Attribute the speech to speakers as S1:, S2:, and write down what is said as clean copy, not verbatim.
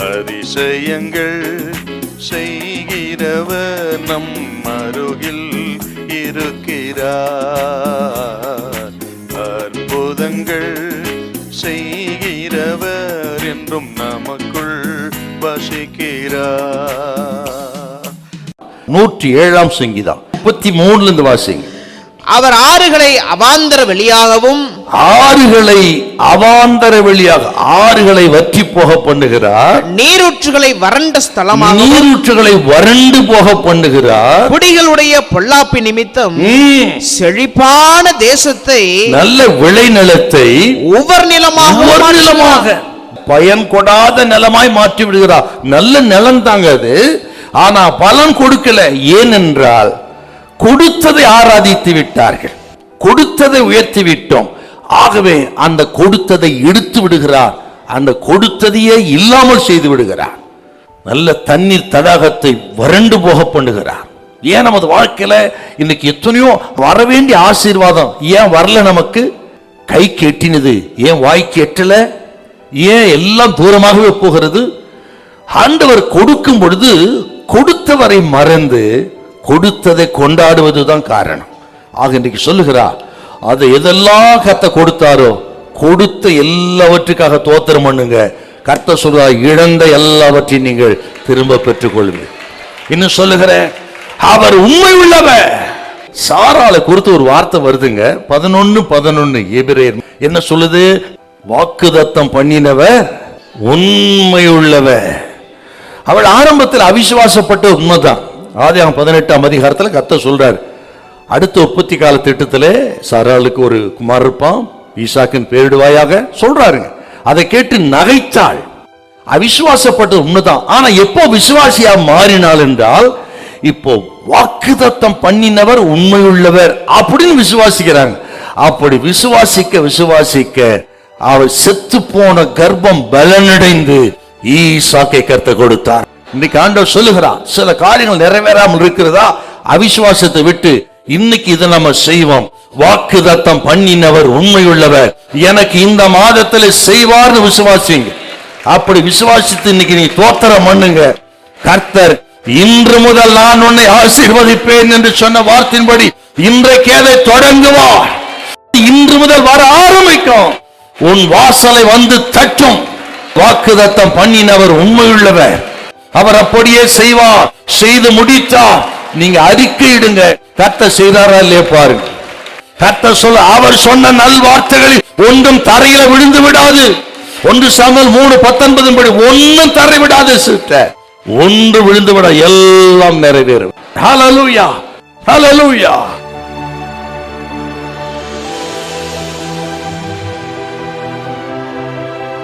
S1: அதிசயங்கள் செய்கிறவர் நம் அருகில் இருக்கிறார். அற்புதங்கள் செய்கிறவர் என்றும் நமக்குள் வசிக்கிறார்.
S2: 107ஆம் சங்கீதம் 33 வாசிங்க.
S3: அவர் ஆறுகளை அவாந்தர வெளியாகவும்
S2: ஆறுகளை வற்றி போக பண்ணுகிறார்.
S3: நீரூற்றுகளை வறண்ட ஸ்தலமாக
S2: வறண்டு போக பண்ணுகிறார்.
S3: குடிகளுடைய பொல்லாப்பி நிமித்தம் செழிப்பான தேசத்தை, நல்ல
S2: விளைநிலத்தை
S3: ஒவ்வொரு நிலமாக
S2: பயன் கொடாத நிலமாய் மாற்றி விடுகிறார். நல்ல நிலம் தாங்க அது, ஆனா பலன் கொடுக்கல. ஏனென்றால் கொடுத்ததை ஆராதித்து விட்டார்கள், கொடுத்ததை உயர்த்தி விட்டோம். ஆகவே அந்த கொடுத்ததை எடுத்து விடுகிறார், அந்த கொடுத்ததையே இல்லாமல் செய்து விடுகிறார். நல்ல தண்ணீர் தடாகத்தை வறண்டு போக பண்ணுகிறார். ஏன் நமது வாழ்க்கையில இன்னைக்கு எத்தனையோ வர வேண்டிய ஆசீர்வாதம் ஏன் வரல? நமக்கு கைக்கு எட்டினது ஏன் வாய்க்கு எட்டல? ஏன் எல்லாம் தூரமாகவே போகிறது? ஆண்டவர் கொடுக்கும் பொழுது கொடுத்தவரை மறந்து கொடுத்ததை கொண்டாடுவதுதான் காரணம். ஆக இன்றைக்கு சொல்லுகிறார், அதை எதெல்லாம் கர்த்தர் கொடுத்தாரோ கொடுத்த எல்லாவற்றுக்காக தோத்திரம் பண்ணுங்க. கர்த்தர் சொல்றார், இழந்த எல்லாவற்றையும் நீங்கள் திரும்ப பெற்றுக் கொள்ளுங்கள். இன்னும் சொல்லுகிற, அவர் உண்மை உள்ளவர். சாராளை குறித்து ஒரு வார்த்தை வருதுங்க, 11:11 எபிரேயர் என்ன சொல்லுது? வாக்குதத்தம் பண்ணினவர் உண்மை உள்ளவர். அவள் ஆரம்பத்தில் அவிசுவாசப்பட்ட உண்மைதான். ஆதியாகமம் 18ஆம் அதிகாரத்தில் கர்த்தர் சொல்றார், அடுத்த உற்பத்தி கால திட்டத்திலே சாராளுக்கு ஒரு குமார் இருப்பான், ஈசாக்கின் பேரிடுவாயாக சொல்றாருங்க. அதை கேட்டு நகைத்தாள். அவிசுவாசப்பட்டது உண்மைதான். ஆனா எப்போ விசுவாசியா மாறினாள் என்றால், இப்போ வாக்குதத்தம் பண்ணினவர் உண்மையுள்ளவர் அப்படின்னு விசுவாசிக்கிறாங்க. அப்படி விசுவாசிக்க அவள் செத்து போன கர்ப்பம் பலனடைந்து ஈசாக்கை கர்த்தர் கொடுத்தார். இன்னைக்கு ஆண்டவர் சொல்லுகிறார், சில காரியங்கள் நிறைவேறாமல் இருக்கிறதா? அவிசுவாசத்தை விட்டு இன்னைக்கு இதை நம்ம செய்வோம். வாக்குதத்தம் பண்ணினவர் உண்மையுள்ளவர், எனக்கு இந்த மாதத்தில் செய்வார்னு விசுவாசிங்க. அப்படி விசுவாசித்து இன்னைக்கு நீ தோத்திரம் பண்ணுங்க. கர்த்தர் இன்று முதல் நான் உன்னை ஆசீர்வதிப்பேன் என்று சொன்ன வார்த்தையின்படி இன்றைக்கு அதை தொடங்குவார். இன்று முதல் வர ஆரம்பிக்கும், உன் வாசலை வந்து தட்டும். வாக்குதத்தம் பண்ணினவர் உண்மையுள்ளவர், அவர் அப்படியே செய்வார். செய்து முடித்தார். நீங்க அறிக்கையிடுங்க, கர்த்தர் செய்தாரா இல்லையா பாருங்க. கர்த்தர் சொல்ல, அவர் சொன்ன நல் வார்த்தைகளில் ஒன்றும் தரையில விழுந்து விடாது. 1 சாமுவேல் 3:19 படி ஒன்றும் தரை விடாது சிஸ்டர், ஒன்று விழுந்து விட எல்லாம் நிறைவேறும். ஹல்லேலூயா, ஹல்லேலூயா.